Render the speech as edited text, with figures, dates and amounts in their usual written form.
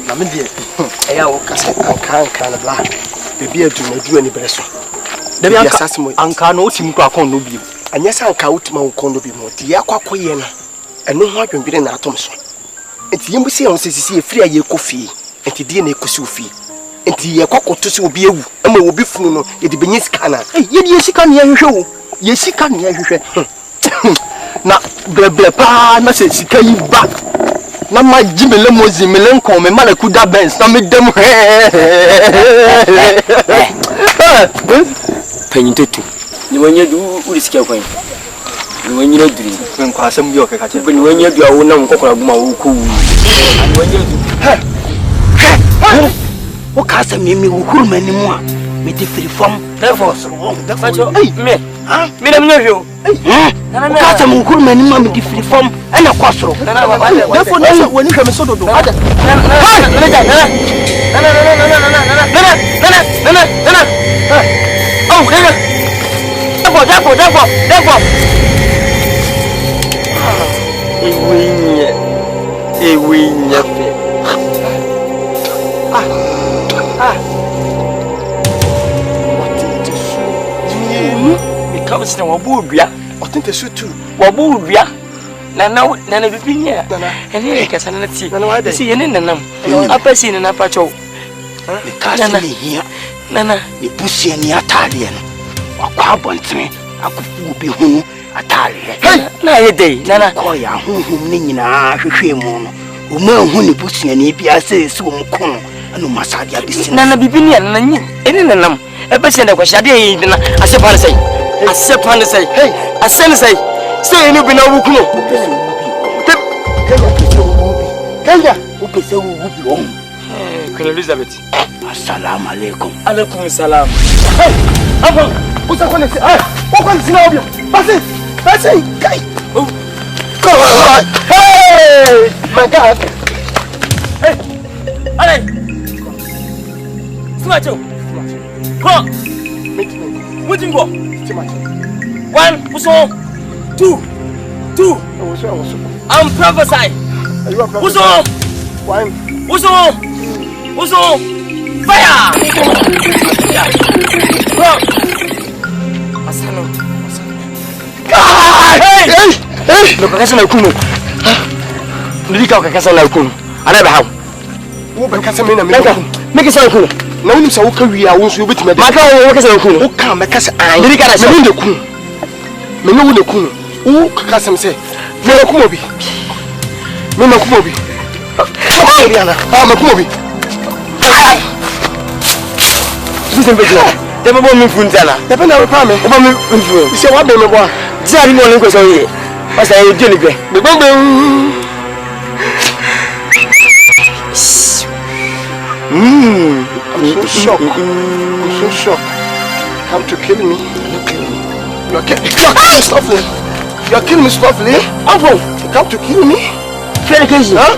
Namidi, I can't blah. Baby, I do not do any better. The assassin, Uncle, no team crack no be. And yes, I'll count my condo be more. The aquayena, and no one can be an atomson. It's you see on CC free a coffee, and the DNA Kusufi. And the Yakoko to be a and will be full of the Benis canna. Yes, you can hear you. Yes, you can hear you. Now, blah, pa, message, she came back. Na ma Jimmy Limousine Melenko me Malakuda Benz na me dem Penitetu ni wenye du ulisikia kwa nini ni wenye du kwa asem bi okeka che ni wenye du awo na mkokora guma wo ko wu ni wenye du o ka asem mi uhuru manimu a me de free form therefore facho me me na mnyo o ka asem uhuru manimu a me de free form ana kwasoro therefore na woni hweme so dodo na therefore Ewinye fe because na wabudua otinte so tu wabudua na bibinya ene kasa na ti si ene nanam apasi ne na pacho ni kasi ni hia nana ni busie ni atade no wakwa abontre akufu bi hunu atade na yede nana ko ya hunhum ni nyina hwehwe mu no o ma hu ni busie ni bi ase si wo mkono anu masade abisi nana bibinya nana nyi ene nanam apasi na kwashade yi na asepan sai hey asen sai say enu bi na wukuno Kenya upese wubi on Queen Elizabeth assalamu alaikum alaikum salam hey abo usakone si ukon sina obio basi kai God hey my God hey alai Sumacho ho Mutingo one uso two I'm prophesying uso one uso fire asano hey no kakasa na kuno ndika kakasa na kuno ana ba hawo wo be kasa me na me kasa na kuno na wonim sa wo ka wi a wo nso obetime de maka wo kasa na kuno wo ka me kasa an ndika na me no de kuno me no wo de kuno wo kasa me se me na kumo bi me na kumo bi Mariana me kumo bi Listen baby te bo mi funzala te pe na pa me o ba mi funfu se wa be me bo ti ari mo le ko so ye pasa e je ni gbe me gbogbe I'm so shocked. Come to kill me. You're killing me softly. You're killing me softly. Uncle, you come to kill me? Fair occasion. Huh?